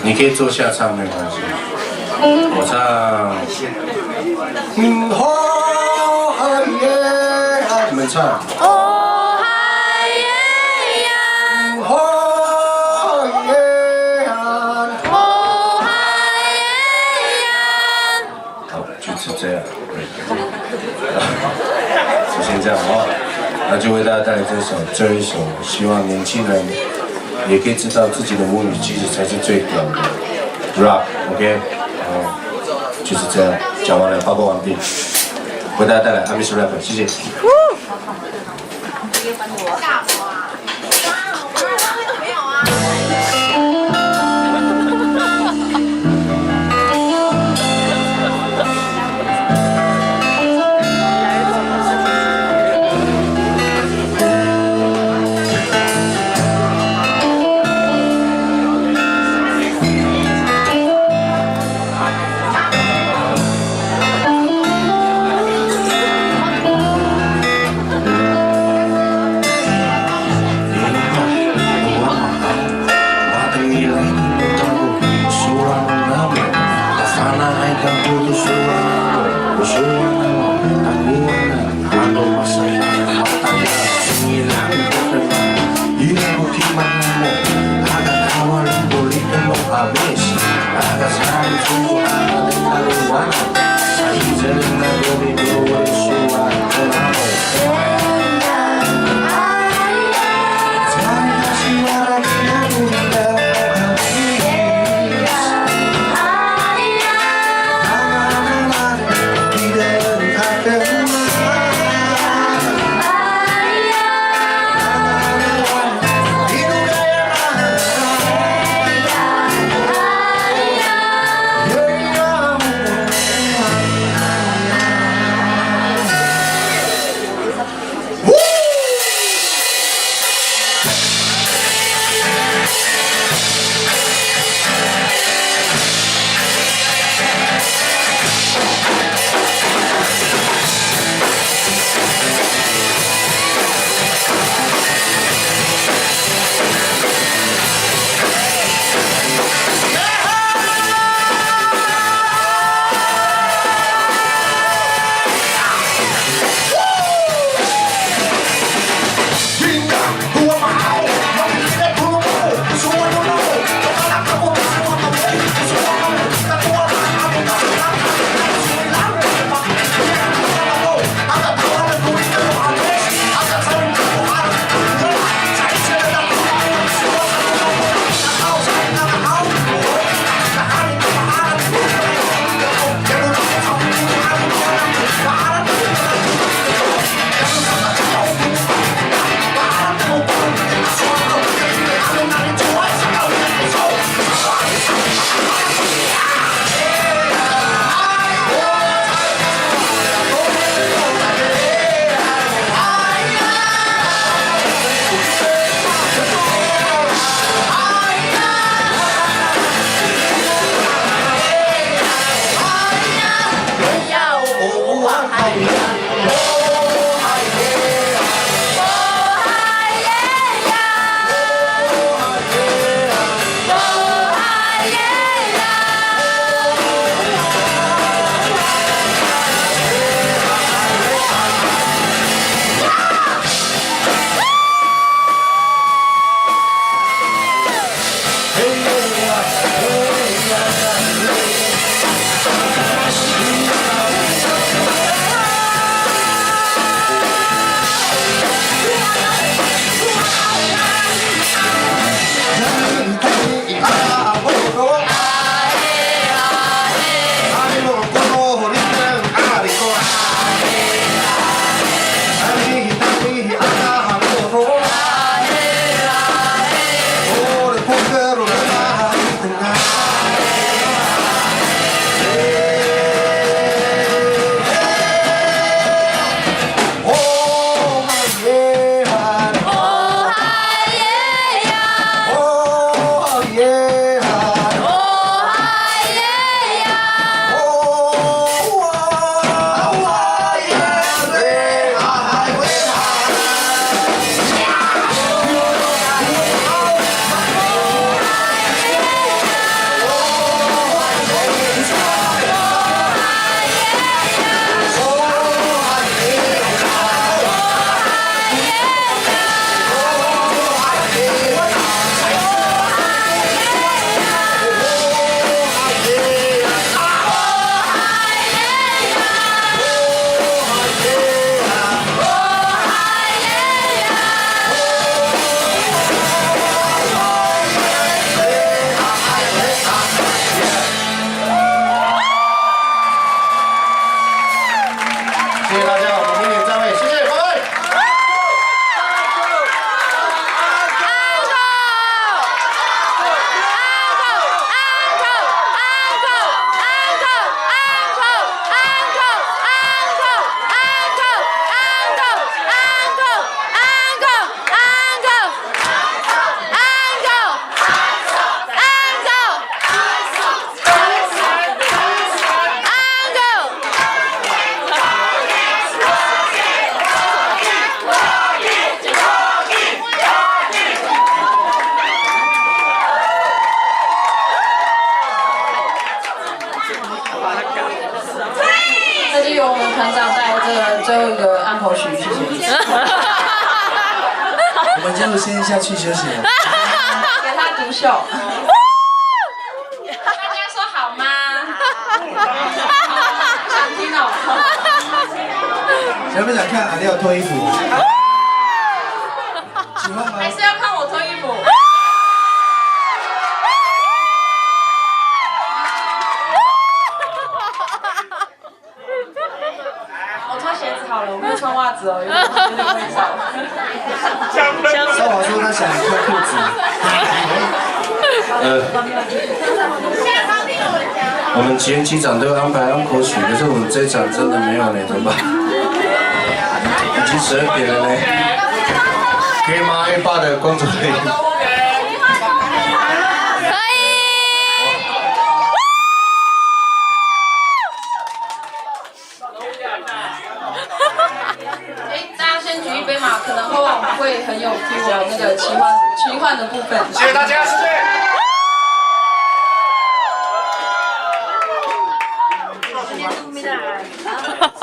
你可以坐下唱，没关系。我唱。你们唱。哦嗨耶呀，哦嗨耶呀。好，就是这样。就先这样哦。那就为大家带来这一首，希望年轻人也可以知道自己的母语其实才是最屌的 rap，OK？ 然后就是这样，讲完了，报告完毕。为大家带来 Amish Rap， 谢谢。最后一个安口曲，谢谢。我们就先下去休息了。给他独秀。大家说好吗？想听哦。想不想看阿廖脱衣服？喜欢吗？还是要看我脱衣服？我脱鞋子好了，我没有穿袜子哦，有点微少。少华说他想穿裤子。我们前几场都安排安口曲，可是我们这一场真的没有呢，怎么办？已经12点了呢。可以吗？A8的工作人员。可以。大家先举一杯嘛，可能后往会很有 feel 的那个奇幻的部分。谢谢大家，谢谢。哈哈哈。